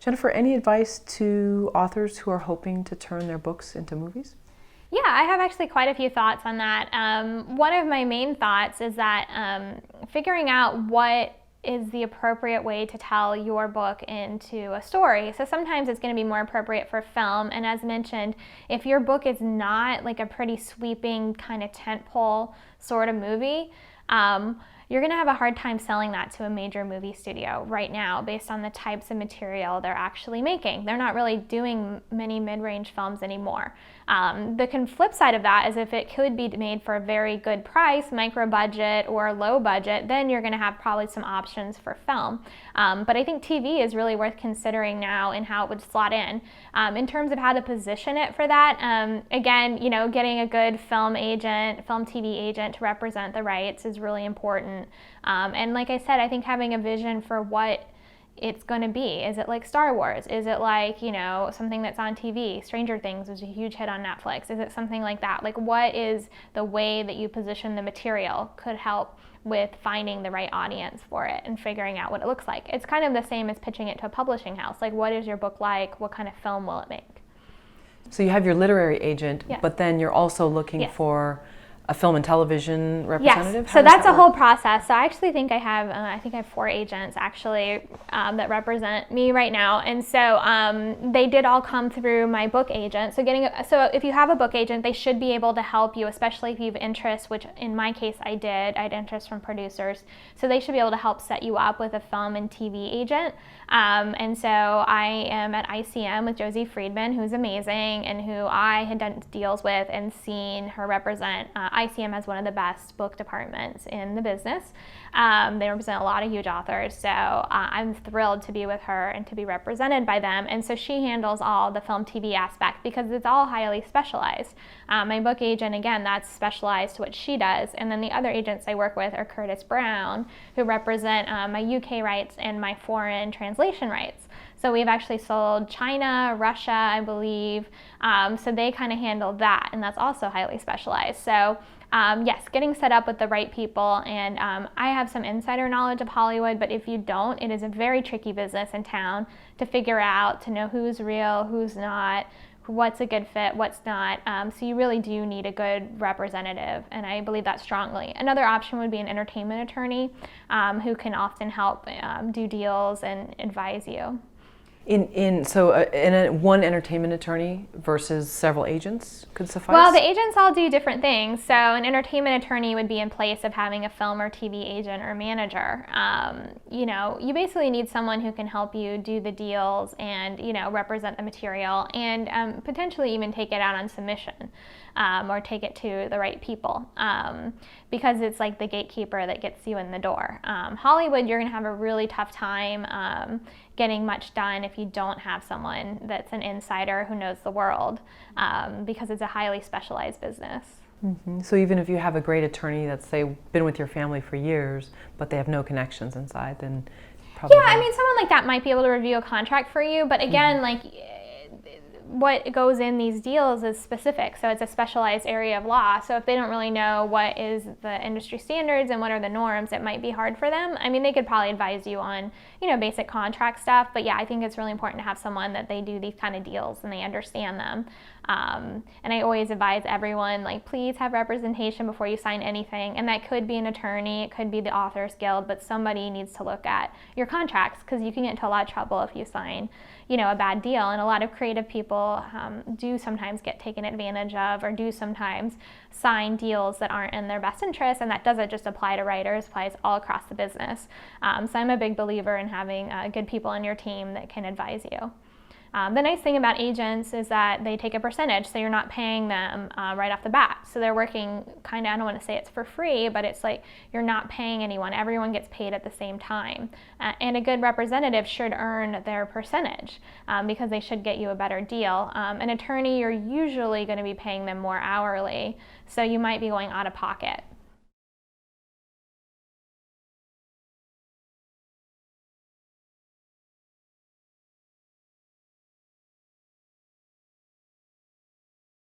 Jennifer, any advice to authors who are hoping to turn their books into movies? Yeah, I have actually quite a few thoughts on that. One of my main thoughts is that figuring out what is the appropriate way to tell your book into a story. So sometimes it's going to be more appropriate for film, and as mentioned, if your book is not like a pretty sweeping kind of tentpole sort of movie, you're going to have a hard time selling that to a major movie studio right now based on the types of material they're actually making. They're not really doing many mid-range films anymore. The flip side of that is if it could be made for a very good price, micro budget or low budget, then you're going to have probably some options for film. But I think TV is really worth considering now and how it would slot in. In terms of how to position it for that, again, getting a good film TV agent to represent the rights is really important. And like I said, I think having a vision for what it's going to be. Is it like Star Wars? Is it like, something that's on TV? Stranger Things was a huge hit on Netflix. Is it something like that? Like, what is the way that you position the material could help with finding the right audience for it and figuring out what it looks like. It's kind of the same as pitching it to a publishing house. Like, what is your book like? What kind of film will it make? So you have your literary agent, Yes. but then you're also looking Yes. for a film and television representative? Yes, so that's a whole process. So I actually think I have 4 agents actually that represent me right now, and so they did all come through my book agent. So if you have a book agent, they should be able to help you, especially if you have interest, which in my case I did. I had interest from producers, so they should be able to help set you up with a film and TV agent. And so I am at ICM with Josie Friedman, who's amazing and who I had done deals with and seen her represent. ICM has one of the best book departments in the business. They represent a lot of huge authors, so I'm thrilled to be with her and to be represented by them. And so she handles all the film TV aspect because it's all highly specialized. My book agent, again, that's specialized to what she does. And then the other agents I work with are Curtis Brown, who represent my UK rights and my foreign translation rights. So we've actually sold China, Russia, I believe. So they kind of handle that, and that's also highly specialized. So yes, getting set up with the right people. And I have some insider knowledge of Hollywood, but if you don't, it is a very tricky business in town to figure out, to know who's real, who's not, what's a good fit, what's not. So you really do need a good representative, and I believe that strongly. Another option would be an entertainment attorney who can often help do deals and advise you. One entertainment attorney versus several agents could suffice? Well, the agents all do different things. So an entertainment attorney would be in place of having a film or TV agent or manager. You basically need someone who can help you do the deals and, represent the material and potentially even take it out on submission or take it to the right people because it's like the gatekeeper that gets you in the door. Hollywood, you're going to have a really tough time getting much done if you don't have someone that's an insider who knows the world because it's a highly specialized business. Mm-hmm. So even if you have a great attorney that's, say, been with your family for years, but they have no connections inside, then probably... Yeah, someone like that might be able to review a contract for you, but again, what goes in these deals is specific, so it's a specialized area of law. So if they don't really know what is the industry standards and what are the norms, it might be hard for them. They could probably advise you on, basic contract stuff, but yeah, I think it's really important to have someone that they do these kind of deals and they understand them. And I always advise everyone, please have representation before you sign anything, and that could be an attorney, it could be the Authors Guild, but somebody needs to look at your contracts because you can get into a lot of trouble if you sign, a bad deal. And a lot of creative people do sometimes get taken advantage of or do sometimes sign deals that aren't in their best interest, and that doesn't just apply to writers, it applies all across the business. So I'm a big believer in having good people on your team that can advise you. The nice thing about agents is that they take a percentage, so you're not paying them right off the bat. So they're working I don't want to say it's for free, but it's like you're not paying anyone. Everyone gets paid at the same time. And a good representative should earn their percentage because they should get you a better deal. An attorney, you're usually going to be paying them more hourly, so you might be going out of pocket.